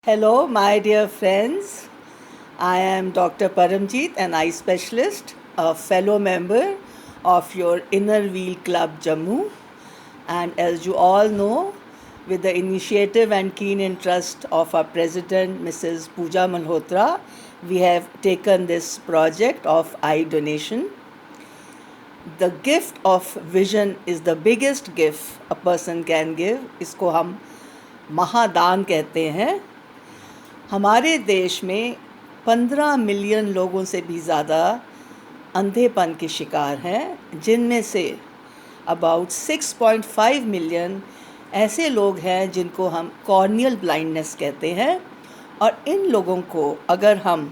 Hello, my dear friends. I am Dr. Paramjeet, an eye specialist, a fellow member of your Inner Wheel Club Jammu. And as you all know, with the initiative and keen interest of our president, Mrs. Pooja Malhotra, we have taken this project of eye donation. The gift of vision is the biggest gift a person can give. इसको हम महादान कहते हैं. हमारे देश में 15 million लोगों से भी ज़्यादा अंधेपन के शिकार हैं, जिनमें से अबाउट 6.5 मिलियन ऐसे लोग हैं जिनको हम कॉर्नियल ब्लाइंडनेस कहते हैं. और इन लोगों को अगर हम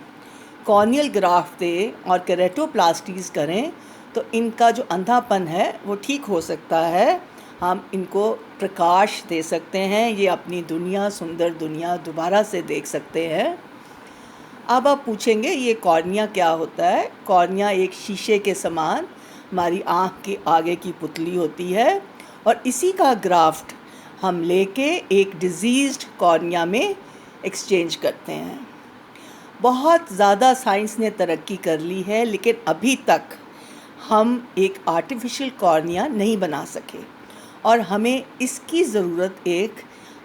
कॉर्नियल ग्राफ्ट दें और केरेटोप्लास्टीज करें तो इनका जो अंधापन है वो ठीक हो सकता है. हम इनको प्रकाश दे सकते हैं, ये अपनी दुनिया, सुंदर दुनिया दोबारा से देख सकते हैं. अब आप पूछेंगे ये कॉर्निया क्या होता है. कॉर्निया एक शीशे के समान हमारी आँख के आगे की पुतली होती है और इसी का ग्राफ्ट हम लेके एक डिजीज़्ड कॉर्निया में एक्सचेंज करते हैं. बहुत ज़्यादा साइंस ने तरक्की कर ली है, लेकिन अभी तक हम एक आर्टिफिशियल कॉर्निया नहीं बना सके और हमें इसकी ज़रूरत एक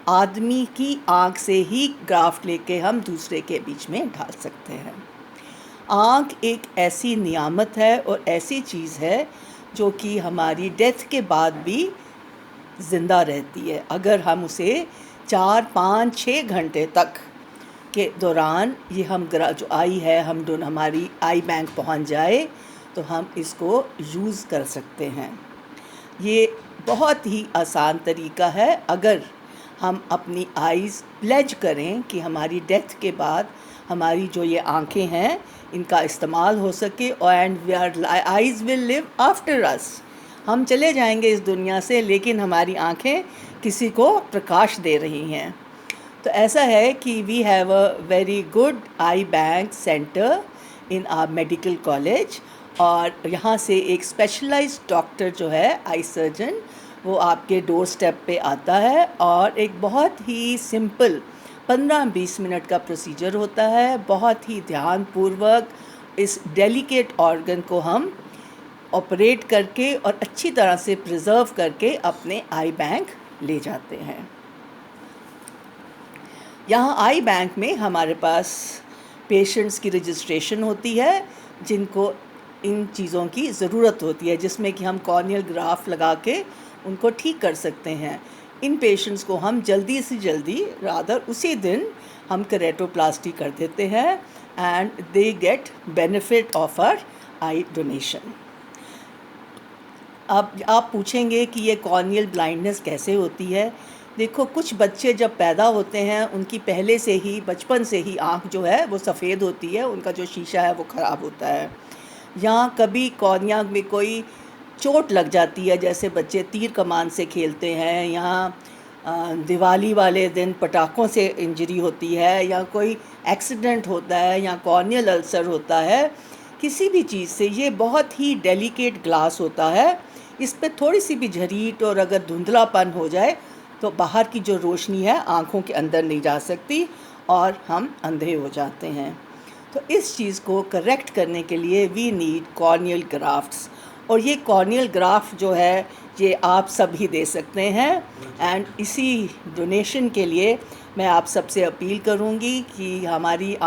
आदमी की आँख से ही ग्राफ्ट लेके हम दूसरे के बीच में डाल सकते हैं. आँख एक ऐसी नियामत है और ऐसी चीज़ है जो कि हमारी डेथ के बाद भी ज़िंदा रहती है. अगर हम उसे 4, 5, 6 घंटे तक के दौरान ये हम जो आई है हमारी आई बैंक पहुंच जाए तो हम इसको यूज़ कर सकते हैं. ये बहुत ही आसान तरीका है. अगर हम अपनी आइज़ प्लेज करें कि हमारी डेथ के बाद हमारी जो ये आँखें हैं इनका इस्तेमाल हो सके and eyes will live after us. हम चले जाएंगे इस दुनिया से, लेकिन हमारी आँखें किसी को प्रकाश दे रही हैं. तो ऐसा है कि we have a very good eye bank centre in our medical college और यहाँ से एक स्पेशलाइज्ड डॉक्टर जो है आई सर्जन वो आपके डोर स्टेप पे आता है और एक बहुत ही सिंपल 15-20 मिनट का प्रोसीजर होता है. बहुत ही ध्यानपूर्वक इस डेलिकेट ऑर्गन को हम ऑपरेट करके और अच्छी तरह से प्रिजर्व करके अपने आई बैंक ले जाते हैं. यहाँ आई बैंक में हमारे पास पेशेंट्स की रजिस्ट्रेशन होती है जिनको इन चीज़ों की ज़रूरत होती है, जिसमें कि हम कॉर्नियल ग्राफ्ट लगा के उनको ठीक कर सकते हैं. इन पेशेंट्स को हम जल्दी से जल्दी रादर उसी दिन हम केरेटोप्लास्टी कर देते हैं and they get benefit of our eye donation. अब आप पूछेंगे कि ये कॉर्नियल ब्लाइंडनेस कैसे होती है. देखो, कुछ बच्चे जब पैदा होते हैं उनकी पहले से ही बचपन से ही आँख जो है वो सफ़ेद होती है, उनका जो शीशा है वो ख़राब होता है. यहाँ कभी कॉर्निया में कोई चोट लग जाती है, जैसे बच्चे तीर कमान से खेलते हैं, यहाँ दिवाली वाले दिन पटाखों से इंजरी होती है, या कोई एक्सीडेंट होता है, या कॉर्नियल अल्सर होता है, किसी भी चीज़ से. ये बहुत ही डेलिकेट ग्लास होता है. इस पे थोड़ी सी भी झरीट और अगर धुंधलापन हो जाए तो बाहर की जो रोशनी है आँखों के अंदर नहीं जा सकती और हम अंधे हो जाते हैं. तो इस चीज़ को करेक्ट करने के लिए वी नीड कॉर्नियल ग्राफ्ट्स. और ये कॉर्नियल ग्राफ्ट जो है ये आप सभी दे सकते हैं. एंड इसी डोनेशन के लिए मैं आप सबसे अपील करूँगी कि हमारी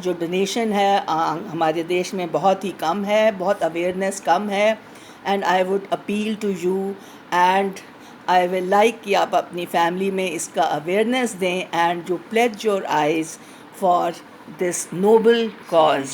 जो डोनेशन है हमारे देश में बहुत ही कम है, बहुत अवेयरनेस कम है. And I would appeal to you and I will like कि आप अपनी फैमिली में इसका अवेयरनेस दें and you pledge your eyes for this noble cause.